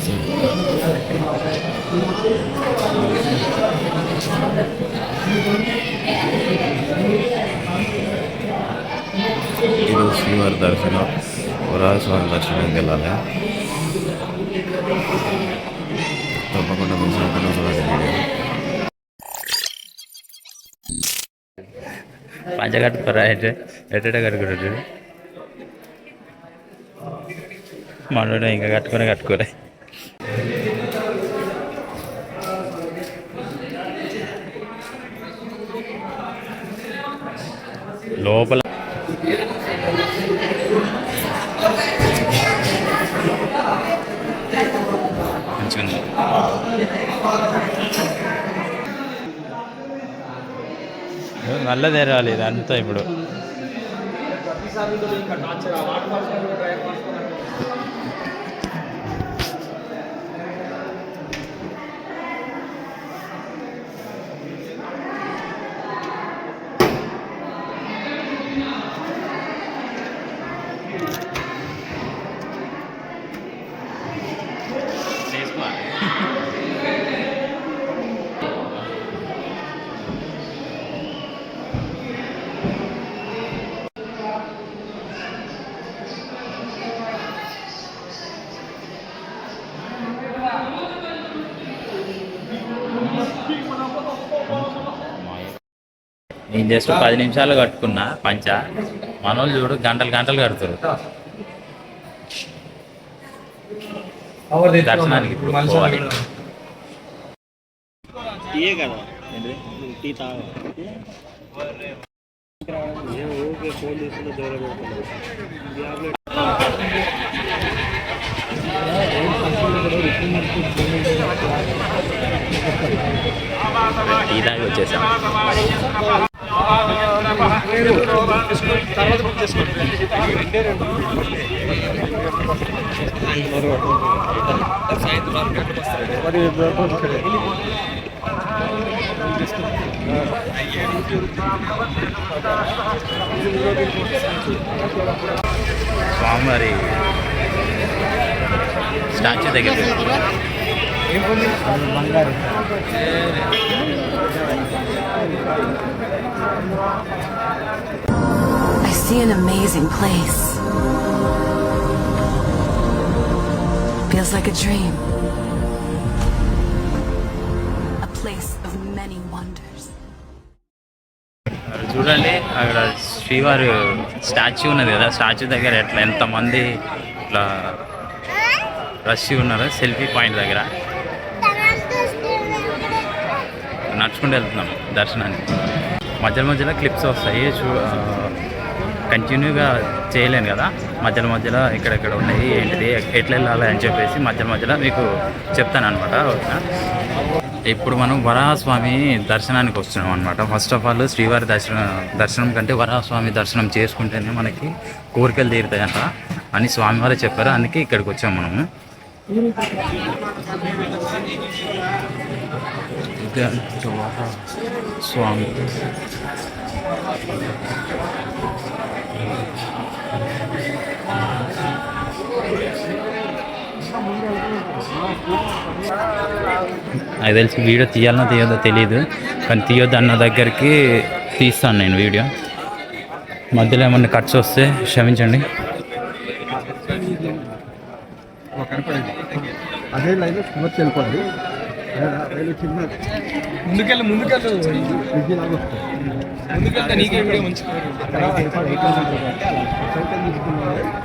ఇది శ్రీవారి దర్శనం, వరాహస్వామి దర్శనానికి వెళ్ళాలి. తప్పకుండా పంచ కట్టుకోరా ఎట్ట కట్టుకోరు మనోడు ఇంకా కట్టుకోరా లోపల నల్ల తెరాలి ఇదంతా ఇప్పుడు. నేను జస్ట్ 10 నిమిషాలు కట్టుకున్నా పంచ. మనోళ్ళు చూడు గంటలు కడుతారు దర్శనానికి. ఇప్పుడు పోవాలి. టీ తాగి వచ్చేసాం. స్వామివారి స్టాచ్యూ దగ్గర I see an amazing place. Feels like a dream. A place of many wonders. చూడండి అక్కడ శ్రీవారి స్టాచ్యూ ఉన్నది కదా, స్టాచ్యూ దగ్గర ఎట్లా ఎంతమంది ఇట్లా రష్ ఉన్నారు. సెల్ఫీ పాయింట్ దగ్గర నడుచుకుంటూ వెళ్తున్నాం దర్శనానికి. మధ్యలో క్లిప్స్ వస్తాయి, కంటిన్యూగా చేయలేను కదా. మధ్యలో ఎక్కడెక్కడ ఉన్నాయి ఏంటిది ఎట్లా వెళ్ళాలి అని చెప్పేసి మధ్యలో మీకు చెప్తాను అనమాట. ఇప్పుడు మనం వరాహస్వామి దర్శనానికి వస్తున్నాం అనమాట. ఫస్ట్ ఆఫ్ ఆల్ శ్రీవారి దర్శనం కంటే వరాహస్వామి దర్శనం చేసుకుంటేనే మనకి కోరికలు తీరుతాయంట అని స్వామివారే చెప్పారు. అందుకే ఇక్కడికి వచ్చాం మనము. స్వామి నాకు తెలిసి వీడియో తీయాలన్నా తీయొద్దో తెలియదు, కానీ తీయొద్దు అన్న దగ్గరికి తీస్తాను నేను వీడియో. మధ్యలో ఏమన్నా కట్స్ వస్తే క్షమించండి. అదే లైన్ వెళ్ళిపోండి.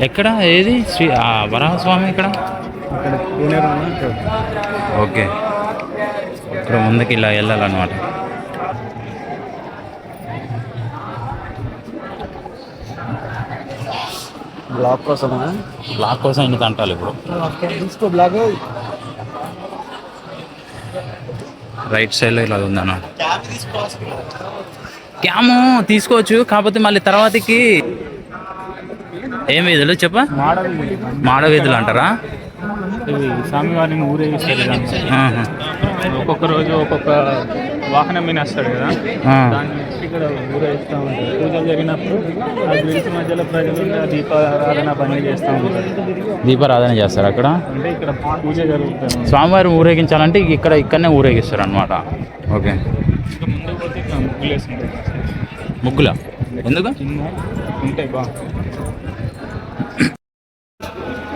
ఎక్కడ ఏది వరాహస్వామి ఇక్కడ? ఓకే, ఇక్కడ ముందుకి ఇలా వెళ్ళాలన్నమాట. బ్లాక్ కోసం ఇన్ని తంటాలు ఇప్పుడు. రైట్ సైడ్లో ఇలా ఉందన్న. క్యాము తీసుకోవచ్చు, కాకపోతే మళ్ళీ తర్వాతకి ఏం వీధులు చెప్ప? మాడ వీధులు అంటారా? స్వామివారిని ఊరేగించారు. ఒక్కొక్క రోజు ఒక్కొక్క వాహనం మీద వస్తాడు కదా, ఆ. దాన్ని వచ్చి ఇక్కడ ఊరేగిస్తూ ఉంటారు. పూజలు జరిగినప్పుడు ఆ బ్రిడ్జ్ మధ్యలో ప్రజలు దీపారాధన పని చేస్తూ ఉంటారు. దీపారాధన చేస్తారు అక్కడ. అంటే ఇక్కడ పూజ జరుగుతుంది. స్వామివారిని ఊరేగించాలంటే ఇక్కడనే ఊరేగిస్తారు అనమాట. ఓకే. ఇంకా ముందు పోతే ఇక్కడ ముగ్గులు వేసుకుంటారు. ముగ్గులా? ఎందుకు? కింద ఉంటాయి బాగా.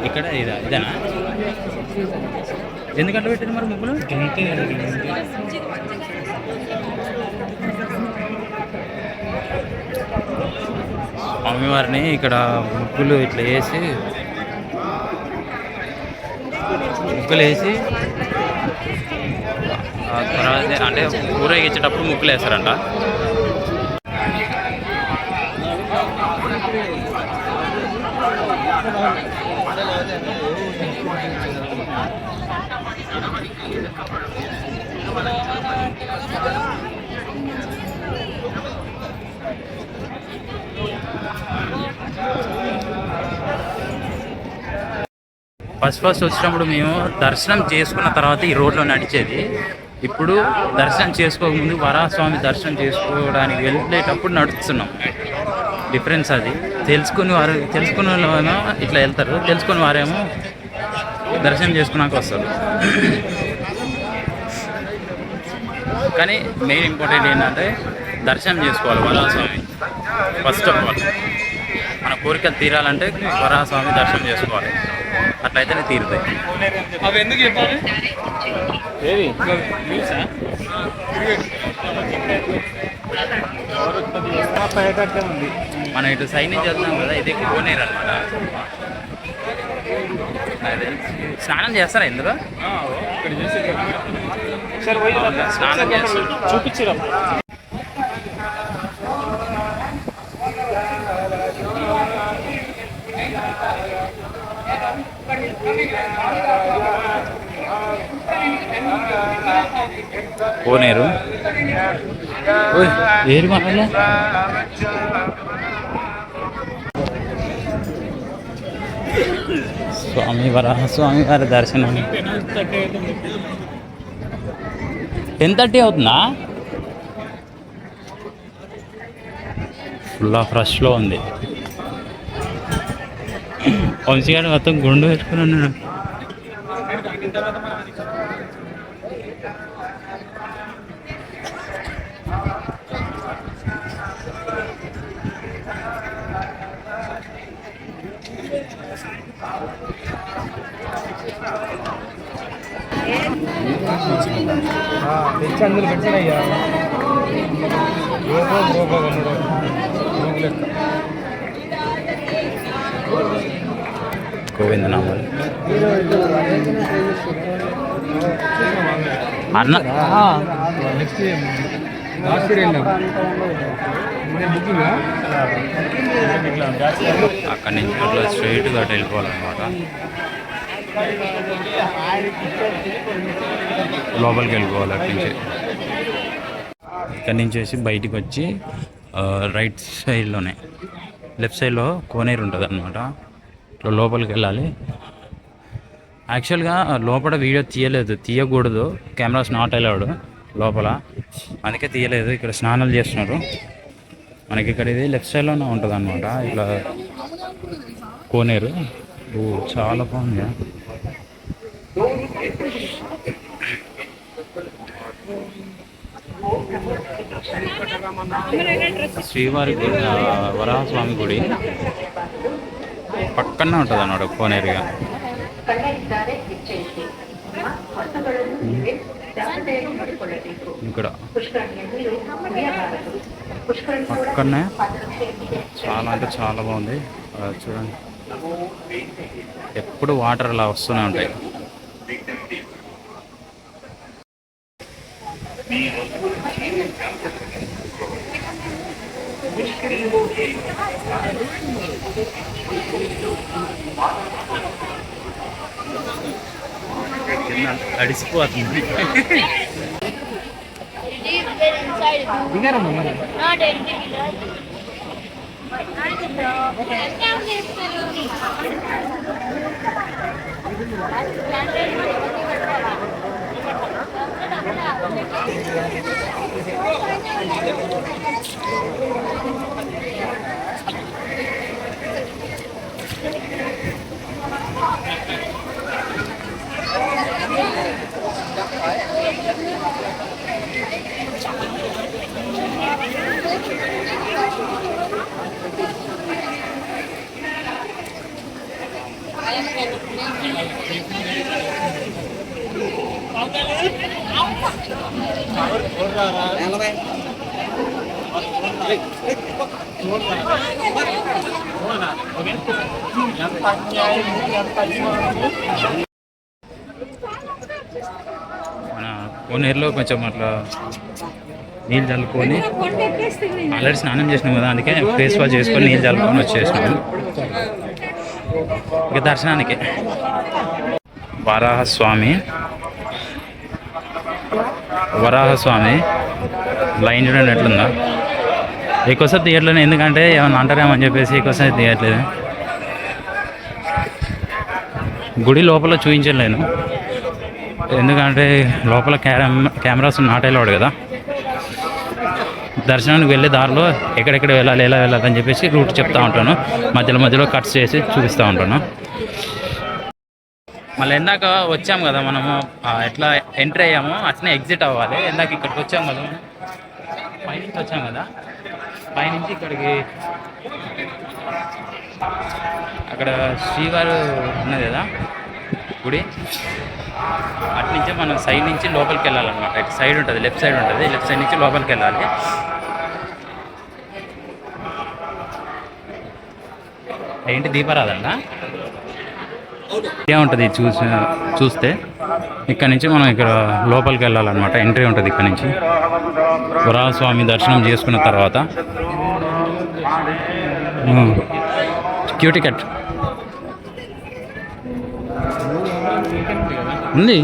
ఇక్కడ ఇదేనా? ఎందుకంటే పెట్టింది మరి ముగ్గులు? అంతే. స్వామివారిని ఇక్కడ ముగ్గులు ఇట్లా వేసి ఆ తర్వాత అంటే ఊరేగించేటప్పుడు ముగ్గులు వేస్తారంట. ఫస్ట్ వచ్చినప్పుడు మేము దర్శనం చేసుకున్న తర్వాత ఈ రోడ్లో నడిచేది. ఇప్పుడు దర్శనం చేసుకోకముందు వరాహస్వామి దర్శనం చేసుకోవడానికి వెళ్ళేటప్పుడు నడుస్తున్నాం. డిఫరెన్స్ అది. తెలుసుకునే వాళ్ళేమో ఇట్లా వెళ్తారు, తెలుసుకుని వారేమో దర్శనం చేసుకున్నాక వస్తారు. కానీ మెయిన్ ఇంపార్టెంట్ ఏంటంటే దర్శనం చేసుకోవాలి వరాహస్వామి. ఫస్ట్ ఆఫ్ ఆల్ మన కోరికలు తీరాలంటే వరాహస్వామి దర్శనం చేసుకోవాలి. అట్లయితేనే తీరుతాయి. అవి ఎందుకు చెప్పాలి? ఏది ఉంది. మనం ఇటు సైడ్ నుంచి వెళ్తాం కదా, ఇది కోనేరు అనమాట. స్నానం చేస్తారా ఇందులో? ఇక్కడ చేసి స్నానం చేస్తారు. చూపించరా? కోనేరు ఏరు మనలో స్వామి వారి దర్శనం 10:30 అవుతుందా? ఫుల్ ఆఫ్ రష్లో ఉంది. వంశీ గారు మొత్తం గుండు పెట్టుకుని ఉన్నాడు. తెచ్చి అందులో పెట్టారయ్యా. గోవిందనామాలు అన్న. నెక్స్ట్ లాస్ట్ ఇయర్ వెళ్ళాం. అక్కడి నుంచి అట్లా స్ట్రైట్గా అటు వెళ్ళిపోవాలన్నమాట. లోపలికి వెళ్ళిపోవాలి అక్కడి నుంచి. ఇక్కడి నుంచి వచ్చి బయటికి వచ్చి రైట్ సైడ్లోనే లెఫ్ట్ సైడ్లో కోనేరు ఉంటుంది అన్నమాట. ఇట్లా లోపలికి వెళ్ళాలి. యాక్చువల్గా లోపల వీడియో తీయకూడదు, కెమెరాస్ నాట్ అలౌడ్ లోపల, అందుకే తీయలేదు. ఇక్కడ స్నానాలు చేస్తున్నారు మనకి. ఇక్కడ ఇది లెఫ్ట్ సైడ్లోనే ఉంటుంది అన్నమాట. ఇట్లా కోనేరు చాలా బాగుంది. శ్రీవారి వరాహస్వామి గుడి పక్కనే ఉంటుంది అన్నమాట కోనేరుగా. ఇక్కడ పక్కనే చాలా అంటే చాలా బాగుంది. చూడండి, ఎప్పుడు వాటర్ అలా వస్తూనే ఉంటాయి. అడిసిపోతుంది. మన కోనేరులో కొంచెం అట్లా నీళ్ళు చల్లుకొని ఆల్రెడీ స్నానం చేసినాం కదా, అందుకే ఫేస్ వాష్ చేసుకొని నీళ్ళు చల్లుకొని వచ్చేసినాము ఇక దర్శనానికి. వరాహస్వామి లైన్ చూడండి ఎట్లుందా. ఎక్కువసేపు తీయట్లేదు, ఎందుకంటే ఏమన్నా అంటారేమో అని చెప్పేసి ఎక్కువసేపు తీయట్లేదు. గుడి లోపల చూపించలేను, ఎందుకంటే లోపల కెమెరాస్ నాట్ అలౌడ్ కదా. దర్శనానికి వెళ్ళే దారిలో ఎక్కడెక్కడ వెళ్ళాలి, ఎలా వెళ్ళాలి అని చెప్పేసి రూట్ చెప్తా ఉంటాను, మధ్యలో కట్స్ చేసి చూపిస్తూ ఉంటాను. మళ్ళీ ఇందాక వచ్చాం కదా మనము, ఎట్లా ఎంట్రీ అయ్యామో అట్లనే ఎగ్జిట్ అవ్వాలి. ఇందాక ఇక్కడికి వచ్చాం కదా, పైనుంచి వచ్చాం కదా, పైనుంచి ఇక్కడికి అక్కడ శ్రీవారు ఉన్నది కదా గుడి, అట్నుంచి మనం సైడ్ నుంచి లోపలికి వెళ్ళాలన్నమాట. ఇటు సైడ్ ఉంటుంది, లెఫ్ట్ సైడ్ ఉంటుంది, లెఫ్ట్ సైడ్ నుంచి లోపలికి వెళ్ళాలి. ఏంటి దీపారాధన ఉంటుంది చూస్తే ఇక్కడ నుంచి మనం ఇక్కడ లోపలికి వెళ్ళాలన్నమాట. ఎంట్రీ ఉంటుంది ఇక్కడ నుంచి. వరాహస్వామి దర్శనం చేసుకున్న తర్వాత క్యూ టికెట్ ఉంది,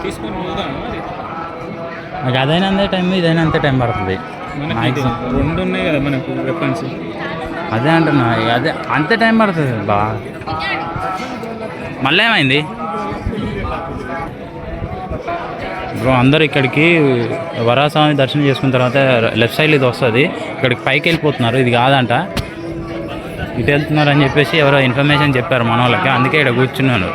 తీసుకొని పోదాము. నాకు అదైనా అంతే టైం, ఇదైనా అంతే టైం పడుతుంది. రెండు ఉన్నాయి కదా మనకు వెపన్స్. అదే అంటున్నా, అదే అంతే టైం పడుతుంది బా. మళ్ళీ ఏమైంది బ్రో? అందరు ఇక్కడికి వరాహస్వామి దర్శనం చేసుకున్న తర్వాత లెఫ్ట్ సైడ్ ఇది వస్తుంది, ఇక్కడికి పైకి వెళ్ళిపోతున్నారు. ఇది కాదంట, ఇటు వెళ్తున్నారు అని చెప్పేసి ఎవరో ఇన్ఫర్మేషన్ చెప్పారు మన వాళ్ళకి, అందుకే ఇక్కడ కూర్చున్నాను.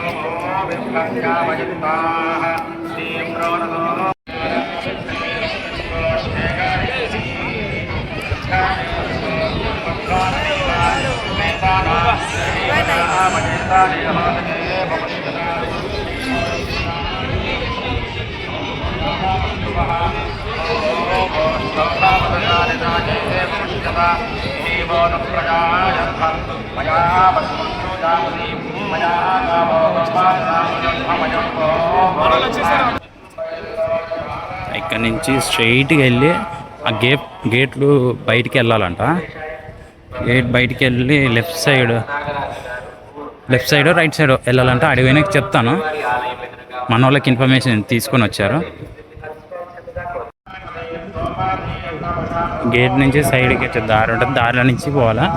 ఇక్కడ నుంచి స్ట్రైట్గా వెళ్ళి ఆ గేట్లు బయటికి వెళ్ళాలంట. గేట్ బయటికి వెళ్ళి లెఫ్ట్ సైడ్ రైట్ సైడ్ వెళ్ళాలంట. అడిగినాక చెప్తాను, మన వాళ్ళకి ఇన్ఫర్మేషన్ తీసుకొని వచ్చారు. గేట్ నుంచి సైడ్కి వచ్చే దారి ఉంటుంది, దారిలో నుంచి పోవాలా.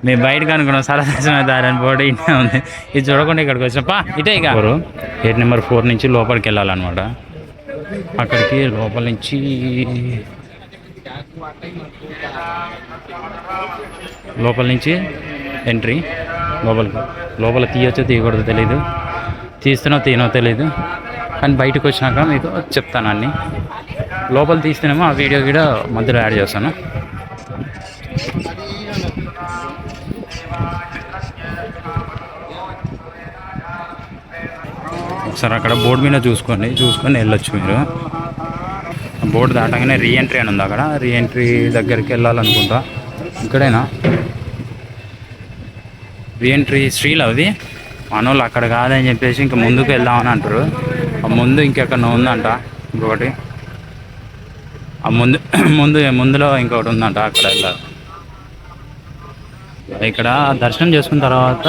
మేము బయటకు అనుకున్నాం సరదాసమైన దారి అని బోర్డు ఇట్లా ఉంది, ఇది చూడకుండా ఇక్కడికి వచ్చినప్ప ఇటే. ఇక గేట్ నెంబర్ 4 నుంచి లోపలికి వెళ్ళాలన్నమాట. అక్కడికి లోపల నుంచి ఎంట్రీ. లోపల తీయొచ్చో తీయకూడదో తెలీదు, తీయనో తెలీదు, కానీ బయటకు వచ్చినాక మీకు చెప్తాను అన్నీ. లోపల తీస్తేనేమో ఆ వీడియో కూడా మధ్యలో యాడ్ చేస్తాను. ఒకసారి అక్కడ బోర్డు మీద చూసుకొని వెళ్ళొచ్చు మీరు. బోర్డు దాటగానే రీఎంట్రీ అని ఉంది, అక్కడ రీఎంట్రీ దగ్గరికి వెళ్ళాలనుకుంటా. ఇక్కడేనా రీఎంట్రీ? శ్రీలు అది మనోళ్ళు అక్కడ కాదని చెప్పేసి ఇంకా ముందుకు వెళ్దామని అంటారు. ఆ ముందు ఇంకెక్కడ ఉందంట ఇంకొకటి, ఆ ముందులో ఇంకొకటి ఉందంట, అక్కడ వెళ్ళాలి. ఇక్కడ దర్శనం చేసుకున్న తర్వాత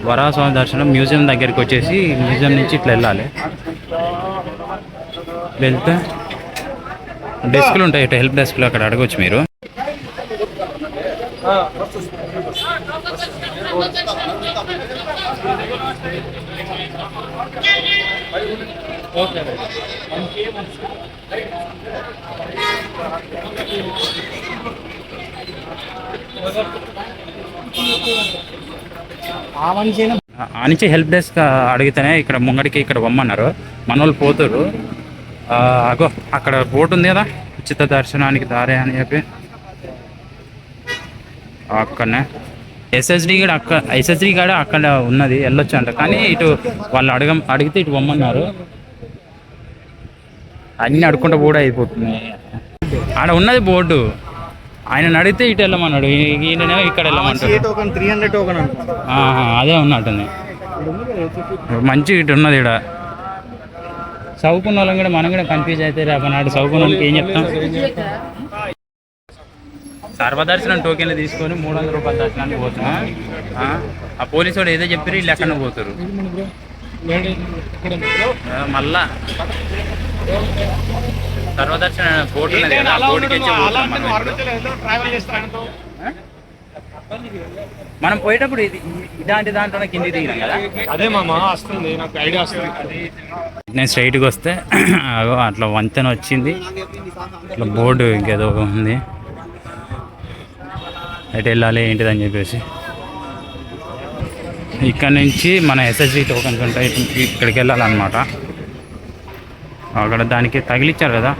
వరాహస్వామి దర్శనం మ్యూజియం దగ్గరికి వచ్చేసి మ్యూజియం నుంచి ఇట్లా వెళ్ళాలి. వెళ్తే డెస్క్లు ఉంటాయి, ఇట్లా హెల్ప్ డెస్క్లు, అక్కడ అడగవచ్చు మీరు. ఆ నుంచి హెల్ప్ డెస్క్ అడిగితేనే ఇక్కడ ముంగడికి ఇక్కడ పొమ్మన్నారు. మన వాళ్ళు పోతురు. అగో అక్కడ బోట్ ఉంది కదా, ఉచిత దర్శనానికి దారే అని చెప్పి అక్కడనే ఎస్ఎస్డి కాడ అక్కడ ఉన్నది, వెళ్ళొచ్చు అంట. కానీ ఇటు వాళ్ళు అడిగితే ఇటు పొమ్మన్నారు. అన్నీ అడుక్కుంటూ కూడా అయిపోతుంది. ఆడ ఉన్నది బోర్డు, ఆయన అడిగితే ఇటు వెళ్ళమన్నాడు, ఈయననేమో ఇక్కడ వెళ్ళమంటాడు. అదే ఉన్నట్టుంది. మంచి ఇటు ఉన్నది. ఇక్కడ చదువుకున్న వాళ్ళం కూడా మనం కూడా కన్ఫ్యూజ్ అయితే రేపు నాడు చదువుకున్న వాళ్ళకి ఏం చెప్తాం. సర్వదర్శనం టోకెన్లు తీసుకొని 300 రూపాయల దర్శనానికి పోతున్నా. ఆ పోలీసు వాడు ఏదో చెప్పారు, వీళ్ళు ఎక్కడ పోతారు. మళ్ళా సర్వదర్శన బోర్డు ఉన్నది కదా, బోర్డుకి మనం పోయేటప్పుడు ఇలాంటి దాంట్లో కింది దిగినాం కదా. అదే మామ వస్తుంది, నాకు ఐడియా వస్తుంది. నేను స్ట్రైట్గా వస్తే అట్లా వంతెన వచ్చింది, ఇట్లా బోర్డు ఇంకేదో ఉంది, ఎటు వెళ్ళాలి ఏంటిదని చెప్పేసి. ఇక్కడ నుంచి మన ఎస్ఎస్డి టోకెన్స్ ఉంటాయి, ఇక్కడికి వెళ్ళాలన్నమాట. అక్కడ దానికి తగిలిచ్చారు కదా,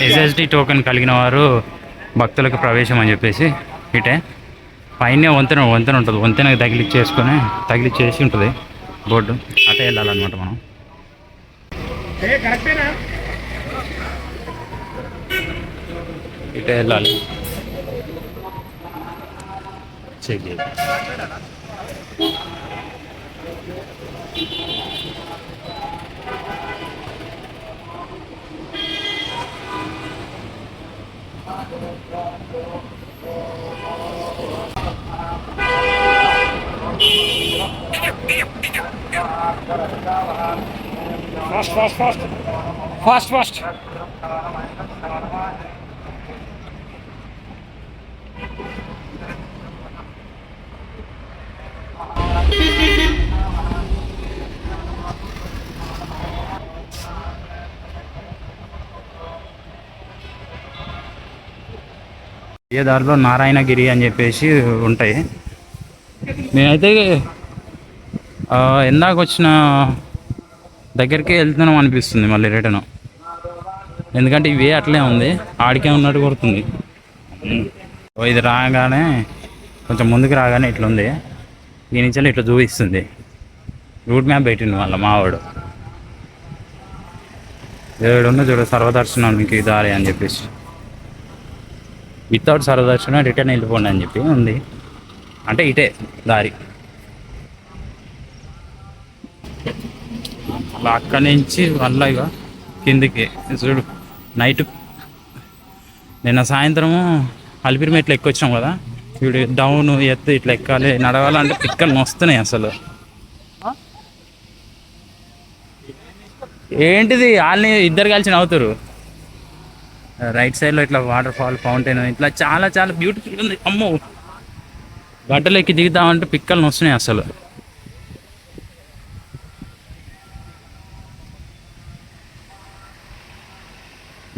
ఎస్ఎస్డి టోకెన్ కలిగిన వారు భక్తులకు ప్రవేశం అని చెప్పేసి. ఇటే పైన వంతెన ఉంటుంది, వంతెనకి తగిలిచ్చేసి ఉంటుంది బోర్డు. అటే వెళ్ళాలన్నమాట మనం. ఇటే వెళ్ళాలి. Check fast. ఏ దారిలో నారాయణగిరి అని చెప్పేసి ఉంటాయి. నేనైతే ఇందాక వచ్చిన దగ్గరికి వెళ్తున్నాం అనిపిస్తుంది మళ్ళీ రిటర్న్. ఎందుకంటే ఇవే అట్లే ఉంది, ఆడికే ఉన్నట్టు కొడుతుంది. ఇది రాగానే కొంచెం ముందుకు రాగానే ఇట్లా ఉంది, ఈ నుంచి ఇట్లా చూపిస్తుంది. రూట్ మ్యాప్ పెట్టిండు మళ్ళీ మావాడు. ఏడున్న చూడు సర్వదర్శనానికి దారి అని చెప్పేసి, వితౌట్ సర్వదర్శనం రిటర్న్ వెళ్ళిపోండి అని చెప్పి ఉంది. అంటే ఇటే దారి. అలా అక్కడి నుంచి మళ్ళీ ఇక కిందికి చూడు. నైట్ నిన్న సాయంత్రము అలిపిరి మెట్లు ఎక్కొచ్చాం కదా, ఇప్పుడు డౌన్ ఎత్తు ఇట్లా ఎక్కాలి, నడవాలంటే పిక్కలు వస్తున్నాయి అసలు. ఏంటిది వాళ్ళని ఇద్దరు కలిసి నవ్వుతారు. రైట్ సైడ్లో ఇట్లా వాటర్ ఫాల్, ఫౌంటైన్, ఇట్లా చాలా చాలా బ్యూటిఫుల్ ఉంది. అమ్మో, గడ్డలు ఎక్కి దిగుతామంటే పిక్కలు వస్తున్నాయి అసలు.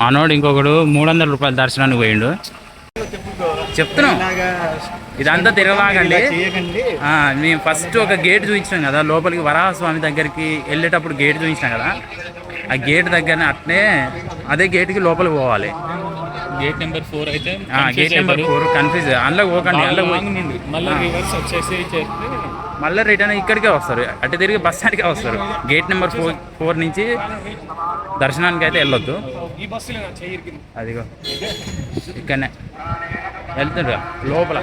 మనోడు ఇంకొకడు 300 రూపాయల దర్శనానికి పోయిండు. చెప్తున్నాం ఇదంతా తిరగలాగండి. మేము ఫస్ట్ ఒక గేట్ చూపించినాం కదా లోపలికి, వరాహస్వామి దగ్గరికి వెళ్ళేటప్పుడు గేట్ చూపించినాం కదా, ఆ గేట్ దగ్గరనే అట్నే అదే గేట్కి లోపలికి పోవాలి. గేట్ నెంబర్ 4 అయితే గేట్ నెంబర్ 4 కన్ఫ్యూజ్, అందులో పోకండి. మళ్ళీ రిటర్న్ ఇక్కడికే వస్తారు, అటు తిరిగి బస్ స్టాండ్కే వస్తారు. గేట్ నెంబర్ 4 నుంచి దర్శనానికి అయితే వెళ్ళొద్దు. అదిగో ఇక్కడనే వెళ్తుండ్రు లోపల.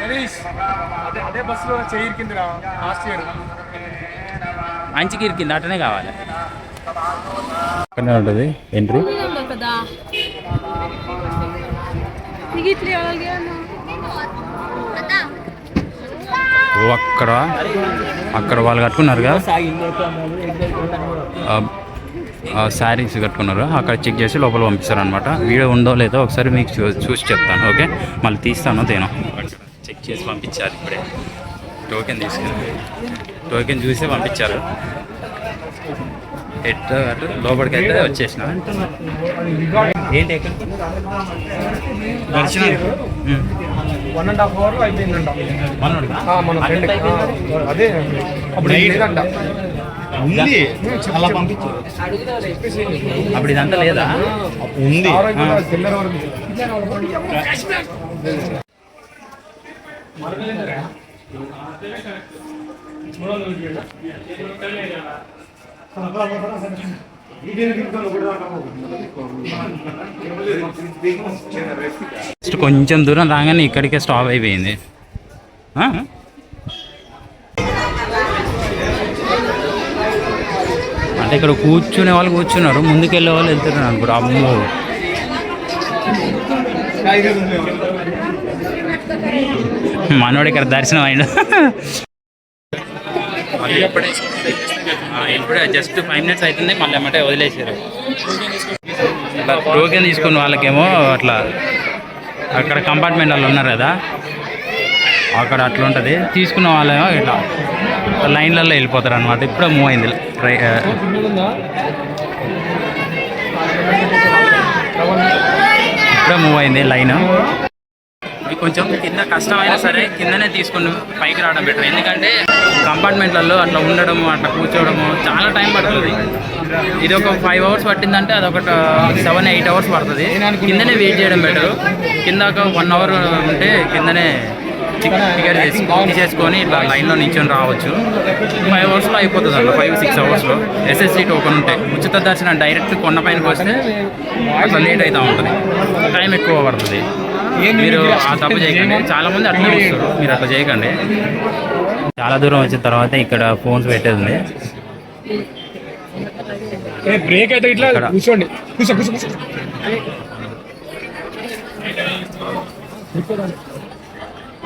మంచికి ఇరికింది, అటనే కావాలి. అక్కడనే ఉంటుంది ఎంట్రీ. అక్కడ వాళ్ళు కట్టుకున్నారు కదా శారీస్ కట్టుకున్నారు. అక్కడ చెక్ చేసి లోపల పంపిస్తారు అనమాట. వీడియో ఉందో లేదో ఒకసారి మీకు చూసి చెప్తాను. ఓకే, మళ్ళీ తీస్తాను తేను. చెక్ చేసి పంపించారు. ఇప్పుడే టోకెన్ తీసుకుని టోకెన్ చూసి పంపించారు. ఎట్లా అటు లోపలికి అయితే వచ్చేసిన. ఏంటి ఎక్కడ దర్శనం 1.5 hour అయిపోయిందంట. మన ఫ్రెండ్ అదే అప్పుడు లేదంట. ఉంది అలా పంపించు. అప్పుడు ఇదంతా లేదా? ఉంది. తెల్లర వరకు కొంచెం దూరం రాగానే ఇక్కడికే స్టాప్ అయిపోయింది. అంటే ఇక్కడ కూర్చునే వాళ్ళు కూర్చున్నారు, ముందుకెళ్ళే వాళ్ళు వెళ్తున్నారు అనుకుంటా. అమ్మో, మనోడు ఇక్కడ దర్శనం అయినా ఇప్పుడే జస్ట్ 5 minutes అవుతుంది. మళ్ళీ ఏమంటే వదిలేసారు. టోకెన్ తీసుకున్న వాళ్ళకేమో అట్లా అక్కడ కంపార్ట్మెంట్ వాళ్ళు ఉన్నారు కదా, అక్కడ అట్లా ఉంటుంది. తీసుకున్న వాళ్ళేమో ఇట్లా లైన్లలో వెళ్ళిపోతారు అనమాట. ఇప్పుడే మూవ్ అయింది ఇప్పుడే మూవ్ అయింది లైన్. కొంచెం కింద కష్టమైనా సరే కిందనే తీసుకుని పైకి రావడం బెటర్. ఎందుకంటే కంపార్ట్మెంట్లలో అట్లా ఉండడము, అట్లా కూర్చోవడము చాలా టైం పడుతుంది. ఇది ఒక 5 hours పట్టిందంటే అదొక 7-8 hours పడుతుంది. కిందనే వెయిట్ చేయడం బెటరు. కింద ఒక 1 hour ఉంటే కిందనే టికెట్ తీసేసుకొని ఇట్లా లైన్లో నిల్చొని రావచ్చు. 5 hours అయిపోతుంది. అట్లా 5-6 hours ఎస్ఎస్సి టోకెన్ ఉంటాయి. ఉచిత దర్శనం డైరెక్ట్ కొండపైనకి వస్తే అట్లా లేట్ అవుతూ ఉంటుంది, టైం ఎక్కువ పడుతుంది. మీరు ఆ తప్పు చేయకండి. చాలామంది అట్లా వస్తారు, మీరు అట్లా చేయకండి. చాలా దూరం వచ్చిన తర్వాత ఇక్కడ ఫోన్స్ పెట్టేది ఉంది. బ్రేక్ అయితే ఇట్లా కూర్చోండి.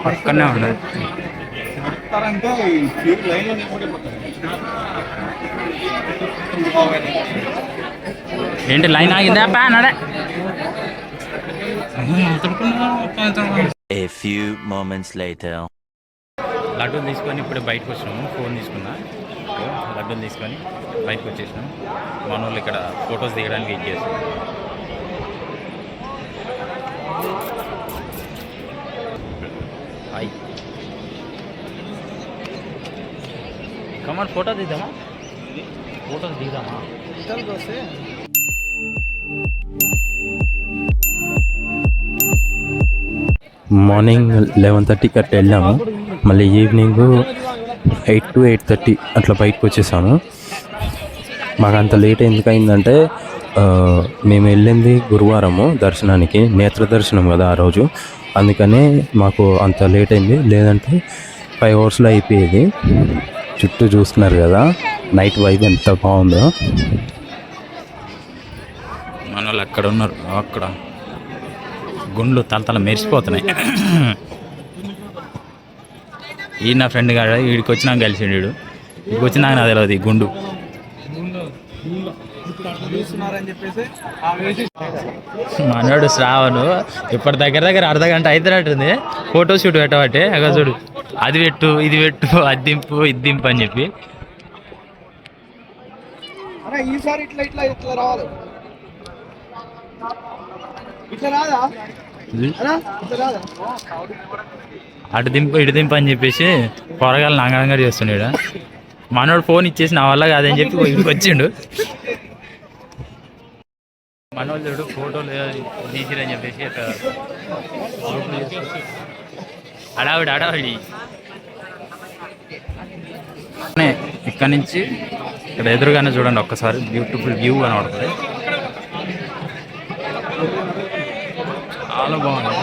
పక్కనే ఉండదు. ఏంటి లైన్ ఆగిందా? ప్యాన్ A few moments later. లడ్డూలు తీసుకొని ఇప్పుడు బయటకు వచ్చినాము. ఫోన్ తీసుకున్నా, లడ్డూలు తీసుకొని బయటకు వచ్చేసినాం. మన వాళ్ళు ఇక్కడ ఫొటోస్ దిగడానికి వెయిట్ చేస్తాం. హాయ్, కమర్ ఫోటో దిద్దామా? ఫోటోస్ దిగుదామా? మార్నింగ్ 11:30కి అట్లా వెళ్ళాము. మళ్ళీ ఈవినింగ్ 8 to 8:30 అట్లా బయటకు వచ్చేసాము. మాకు అంత లేట్ ఎందుకు అయిందంటే మేము వెళ్ళింది గురువారము దర్శనానికి, నేత్ర దర్శనం కదా ఆ రోజు. అందుకనే మాకు అంత లేట్ అయింది. లేదంటే 5 hours అయిపోయేది. చుట్టూ చూస్తున్నారు కదా నైట్ వైబ్ ఎంత బాగుందో. మన వాళ్ళు అక్కడ ఉన్నారు, అక్కడ గుండ్లు తలతల మెరిసిపోతున్నాయి. ఈ నా ఫ్రెండ్ కాడ వీడికి వచ్చినాక కలిసిండు. వీడికి వచ్చినాక నాకు తెలియదు ఈ గుండు. మనోడు శ్రావణు ఇప్పటి దగ్గర అర్ధగంట అవుతున్నట్టుంది ఫోటో షూట్ పెట్టబట్టే. అక్కడ చూడు, అది పెట్టు, ఇది పెట్టు, అది దింపు, ఇది దింపు అని చెప్పి. ఈసారి ఇట్లా ఇట్లా ఇట్లా రావాలి. ఇట్లా రాదా? అటు దింపు, ఇటు దింపు అని చెప్పేసి పొరగాలు నంగనంగా చేస్తున్నాడు. మనోడు ఫోన్ ఇచ్చేసి నా వల్ల కాదని చెప్పి ఇంటికి వచ్చిండు. మనోళ్ళు ఫోటోలు తీసిరని చెప్పేసి అడావిడి ఇక్కడ నుంచి ఇక్కడ ఎదురుగానే చూడండి ఒక్కసారి, బ్యూటిఫుల్ వ్యూ కనబడుతుంది. చాలా బాగుంది.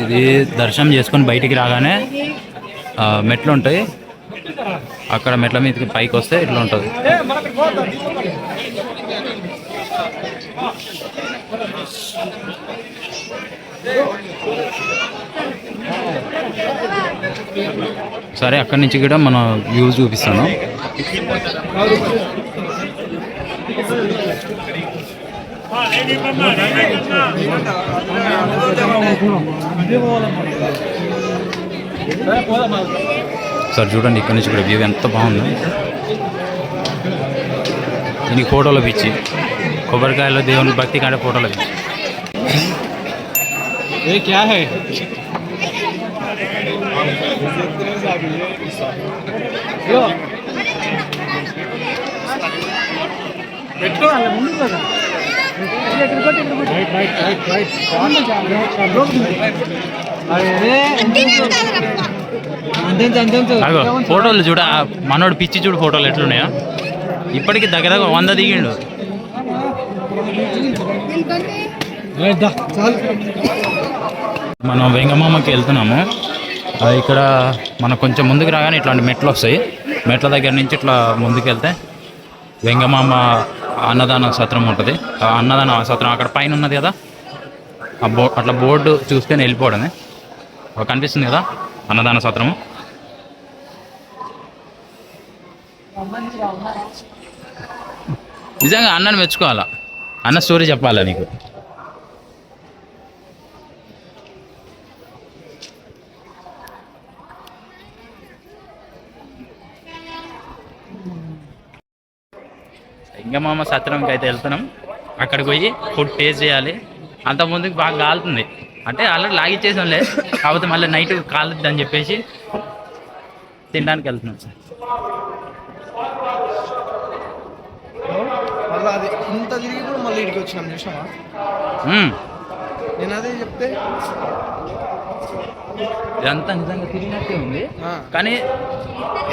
ఇది దర్శనం చేసుకొని బయటికి రాగానే మెట్లు ఉంటాయి. అక్కడ మెట్ల మీదకి పైకి వస్తే ఇట్లా ఉంటుంది. సరే అక్కడి నుంచి కూడా మన వ్యూ చూపిస్తాను. సార్ చూడండి ఇక్కడ నుంచి కూడా వ్యూ ఎంత బాగుంది. దీనికి ఫోటోలో పిచ్చి, కొబ్బరికాయలో దేవుని భక్తి కాడే ఫోటోలో పిచ్చి. ఏ క్యా హై ఫోటోలు చూడ మనోడు పిచ్చి చూడు ఫోటోలు ఎట్లున్నాయో. ఇప్పటికి దగ్గర 100 దిగిండు. మనం వెంగమామకి వెళ్తున్నాము. ఇక్కడ మనం కొంచెం ముందుకు రాగానే ఇట్లాంటి మెట్లు వస్తాయి. మెట్ల దగ్గర నుంచి ఇట్లా ముందుకు వెళ్తే వెంగమామ అన్నదాన సత్రం ఉంటుంది. ఆ అన్నదాన సత్రం అక్కడ పైన ఉన్నది కదా, ఆ అట్లా బోర్డు చూసుకొని వెళ్ళిపోవడమే. కనిపిస్తుంది కదా అన్నదాన సత్రము. నిజంగా అన్నని మెచ్చుకోవాలా, అన్న స్టోరీ చెప్పాలా నీకు. వెంగమామ సత్రంకి అయితే వెళ్తున్నాం. అక్కడికి పోయి ఫుడ్ టేస్ట్ చేయాలి. అంతకుముందుకు బాగా కాలుతుంది, అంటే ఆల్రెడీ లాగిచ్చేసాంలే, కాకపోతే మళ్ళీ నైట్ కాలుద్ది అని చెప్పేసి తినడానికి వెళ్తున్నాం సార్. మళ్ళీ అది ఇంత తిరిగి కూడా మళ్ళీ ఇక్కడికి వచ్చినాం చూసావా. నేను అదే చెప్తే ఇదంతా నిజంగా తిరిగినట్టే ఉంది, కానీ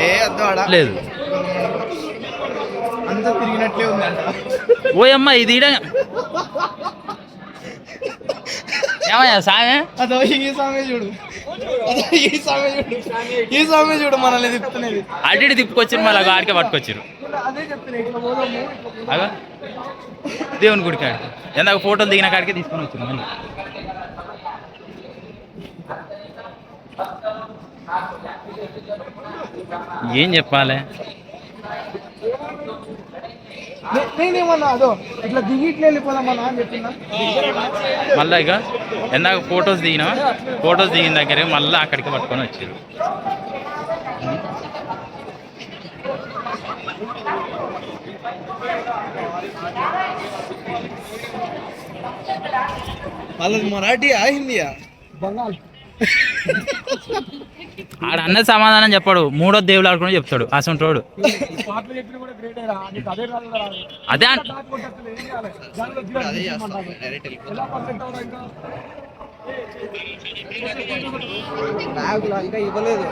ఏ అద్దు లేదు. అంతా తిరిగినట్లే ఉంది అంట. ఓయమ్మ ఇది ఏమయ్యా సామె, అదో ఈ సామె చూడు, అదో ఈ సామె చూడు, ఈ సామె చూడు మనల్ని తిప్పుతున్నది. అటు తిప్పుకొచ్చారు, మళ్ళీ ఆడికే పట్టుకొచ్చారు. అదే చెప్తున్నా, ఇట్లా పోదాము. అగా దేవుని గుడి కాడికి ఎందాక ఫోటోలు దిగిన కాడికే తీసుకొని వచ్చారు. మళ్ళీ ఏం చెప్పాలి, నేనేమన్నా అదో ఇట్లా దిగి ఇట్లా వెళ్ళిపోదామన్నా అని చెప్తున్నా. మళ్ళీ ఇక ఎందాక ఫొటోస్ దిగిన దగ్గర మళ్ళీ అక్కడికి పట్టుకొని వచ్చారు. వాళ్ళది మరాఠీ హిందీయా? బంగాల్. ఆడ అన్న సమాధానం చెప్పాడు, మూడో దేవుడు ఆడుకుని చెప్తాడు అసంటోడు. అదే ఇంకా ఇవ్వలేదు.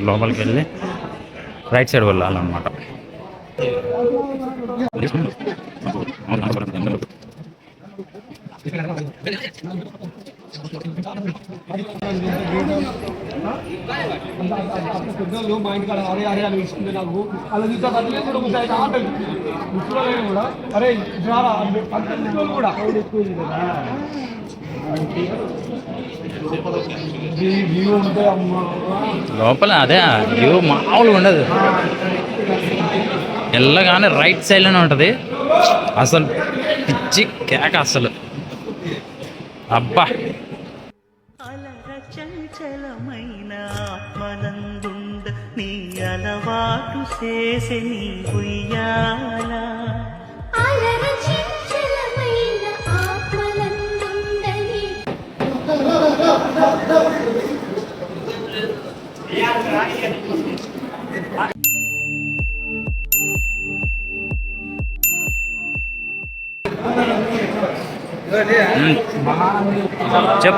లోపలికి వెళ్ళి రైట్ సైడ్ వెళ్ళాలన్నమాట. పెద్దలు మా ఇంటికాడ అరే అరే అని ఇస్తుంది నాకు. అలా చూసా కూడా ఆటలు కూడా అరే కూడా లోపల అదే వ్యూ మామూలుగా ఉండదు. వెళ్ళగానే రైట్ సైడ్లోనే ఉంటుంది. అసలు పిచ్చి కేక అసలు. అబ్బా చంచలమైన ఆత్మనందుండ నీ అలవాటు చేసే నీ ఉయ్యాల.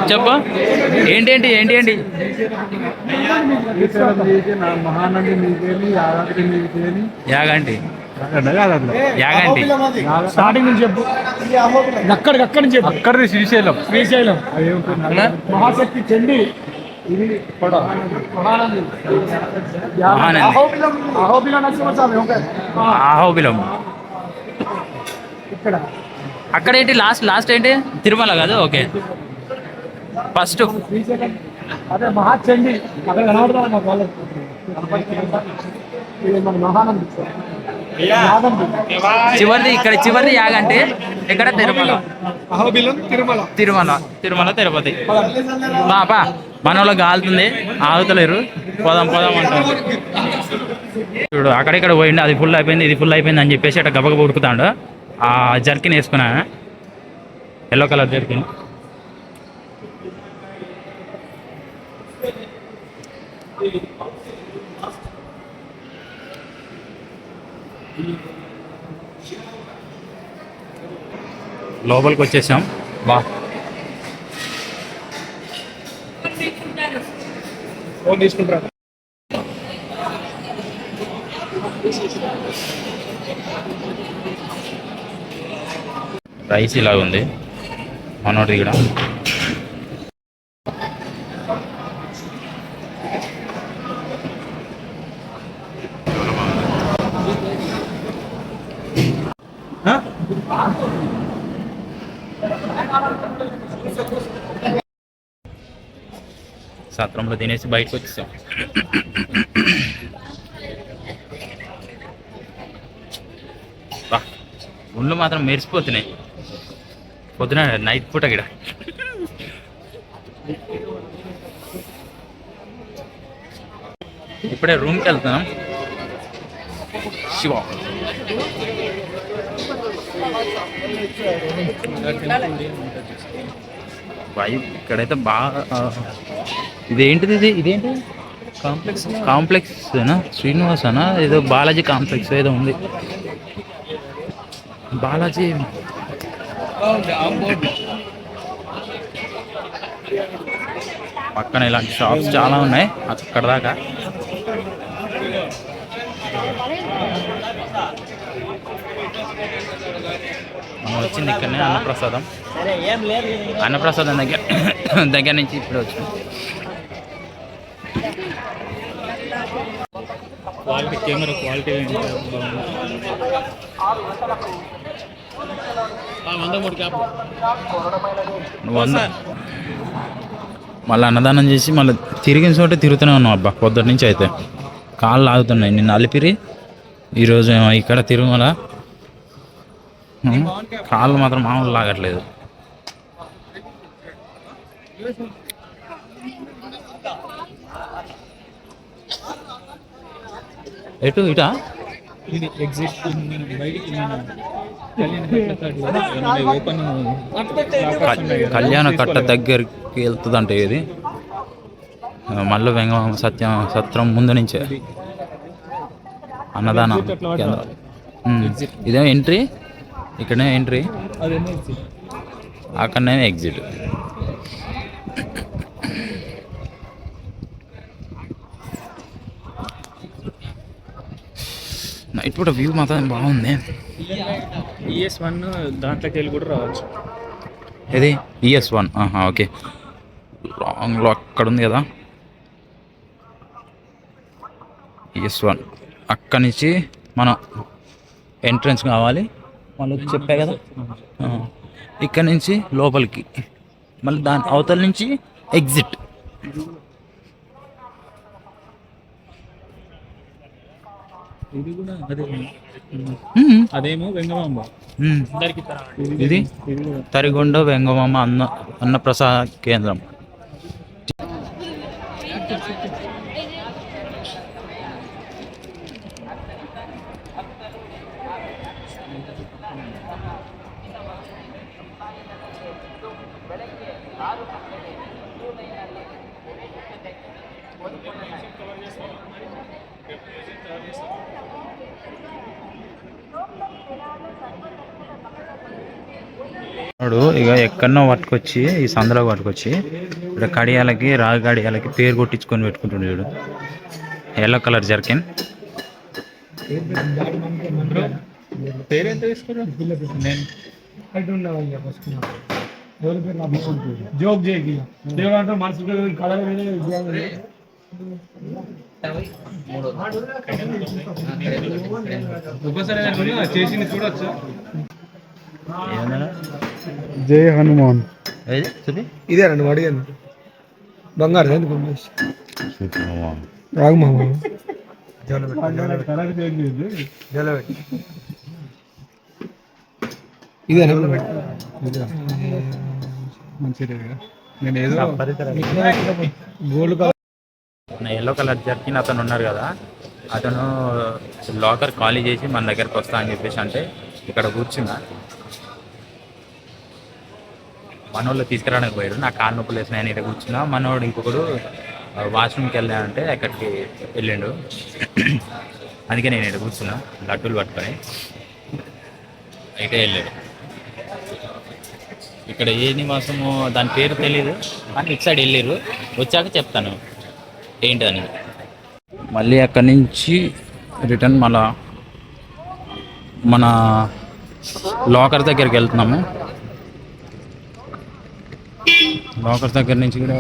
చెప్పు ఏంటి మహానంది నీకేమి, యాదాద్రి నీకేమి. యాగంటి యాగంటి స్టార్టింగ్ నుంచి చెప్పు. అక్కడి నుంచి చెప్పు. అక్కడిది శ్రీశైలం. శ్రీశైలం మహాశక్తి చండి. ఇది మహానంది. మహానంది. అహోబిలం నరసింహస్వామి. ఓకే. ఆహోబిలం. ఇక్కడ అక్కడ ఏంటి లాస్ట్ ఏంటి తిరుమల కాదు. ఓకే ఫస్ట్ శ్రీశైలం అదే మహాచండి అక్కడ కనబడుతుంది నాకు వాళ్ళు. ఇది మన మహానంది. యాగంటి. చివరిది యాగంటే ఇక్కడ తిరుమల. అహోబిలం తిరుమల. తిరుపతి. పాపా మన వాళ్ళకి కాలుతుంది, ఆగుతలేరు. పోదాం అంటారు. చూడు అక్కడిక్కడ పోయిండు, అది ఫుల్ అయిపోయింది, ఇది ఫుల్ అయిపోయింది అని చెప్పేసి అట్లా గబగబ ఉడుకుతాడు. ఆ జర్కిన్ వేసుకున్నా, ఎల్లో కలర్ జర్కిన్. లోపలికి వచ్చేసాం. బా ఫోన్ తీసుకుంటారా? రైస్ ఇలా ఉంది మనోడి ఇక్కడ. సత్రంలో తినేసి బయటకు వచ్చేసాం. గుండ్లు మాత్రం మెరిసిపోతున్నాయి పొద్దున నైట్ పూట గిడ. ఇప్పుడే రూమ్కి వెళ్తున్నాం. శివ వైబ్ ఇక్కడైతే బాగా. ఇదేంటిది? ఇదేంటి కాంప్లెక్స్ శ్రీనివాస్ అనా ఏదో బాలాజీ కాంప్లెక్స్ ఏదో ఉంది. బాలాజీ పక్కన ఇలాంటి షాప్స్ చాలా ఉన్నాయి అక్కడ దాకా. మనం వచ్చింది ఇక్కడనే అన్నప్రసాదం దగ్గర నుంచి ఇప్పుడు వచ్చింది. కెమెరా క్వాలిటీ మళ్ళీ అన్నదానం చేసి మళ్ళీ తిరిగిన చోటే తిరుగుతూనే ఉన్నాం. అబ్బా పొద్దుటి నుంచి అయితే కాళ్ళు ఆగుతున్నాయి. నిన్న అలిపిరి, ఈరోజు ఇక్కడ తిరుమల. కాళ్ళు మాత్రం మామూలు లాగట్లేదు. ఎటు ఇటా ఎగ్జిట్ కళ్యాణ కట్ట దగ్గరికి వెళ్తుందంటే ఇది మళ్ళీ వెంగమామ సత్రం ముందు నుంచే అన్నదానం కేంద్రం. ఇదే ఎంట్రీ, ఇక్కడనే ఎంట్రీ, అక్కడనే ఎగ్జిట్. నైట్ పూట వ్యూ మాత్రం బాగుంది. ES1 దాంట్లోకి వెళ్ళి కూడా రావచ్చు. ఇది ES1. ఓకే, లాంగ్లో అక్కడ ఉంది కదా ES1. అక్కడి నుంచి మనం ఎంట్రన్స్ కావాలి, మళ్ళీ చెప్పా కదా ఇక్కడ నుంచి లోపలికి, మళ్ళీ దాని అవతల నుంచి ఎగ్జిట్. ఇది కూడా అదేమో వెంగమాంబ. ఇది తరిగొండ వెంగమామ అన్నప్రసాద కేంద్రం. ఇక ఎక్కడనో పట్టుకొచ్చి ఈ సందులో పట్టుకొచ్చి ఇక్కడ కడియాలకి రాగి కడియాలకి పేరు కొట్టించుకొని పెట్టుకుంటుండే చూడు. Yellow colour jerkin. పేరు ఎంత తీసుకున్నారు నేను జోక్ చేయకి దేవుడు అంటే మనసు కళ ఒకసారి చేసింది చూడొచ్చు. జై హనుమాన్. ఇదే రండి అడిగాను బంగారు ఎందుకు రాగు మామ ఇదే నేను ఏదో gold colour yellow colour jerkin అతను ఉన్నారు కదా, అతను లాకర్ ఖాళీ చేసి మన దగ్గరకు వస్తా అని చెప్పేసి అంటే ఇక్కడ కూర్చున్నా. మనోళ్ళు తీసుకురావడానికి పోయాడు. నా కాలు నొప్పులు వేసిన నేను ఇక్కడ కూర్చున్నా. మనోడు ఇంకొకడు వాష్రూమ్కి వెళ్ళానంటే అక్కడికి వెళ్ళిండు. అందుకే నేను ఇక్కడ కూర్చున్నా లడ్డూలు పట్టుకొని. అయితే వెళ్ళాడు. ఇక్కడ ఏ నివాసము దాని పేరు తెలీదు, కానీ ఇటు సైడ్ వెళ్ళారు. వచ్చాక చెప్తాను ఏంటని. మళ్ళీ అక్కడి నుంచి రిటర్న్ మళ్ళా మన లాకర్ దగ్గరికి వెళ్తున్నాము. లాకర్ దగ్గర నుంచి కూడా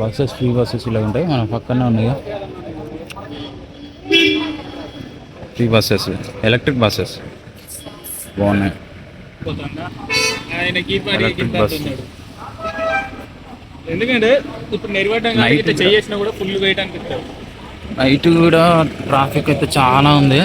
బస్సెస్, ఫ్రీ బస్సెస్ ఇలా ఉంటాయి. మన పక్కనే ఉన్నాయి ఫ్రీ బస్సెస్, ఎలక్ట్రిక్ బస్సెస్ బాగున్నాయి. ఎలక్ట్రిక్ బస్ ఎందుకంటే ఇప్పుడు నిర్వహణ చేసినా కూడా ఫుల్ వెయిట్ అనిపిస్తుంది. నైట్ కూడా ట్రాఫిక్ అయితే చాలా ఉంది.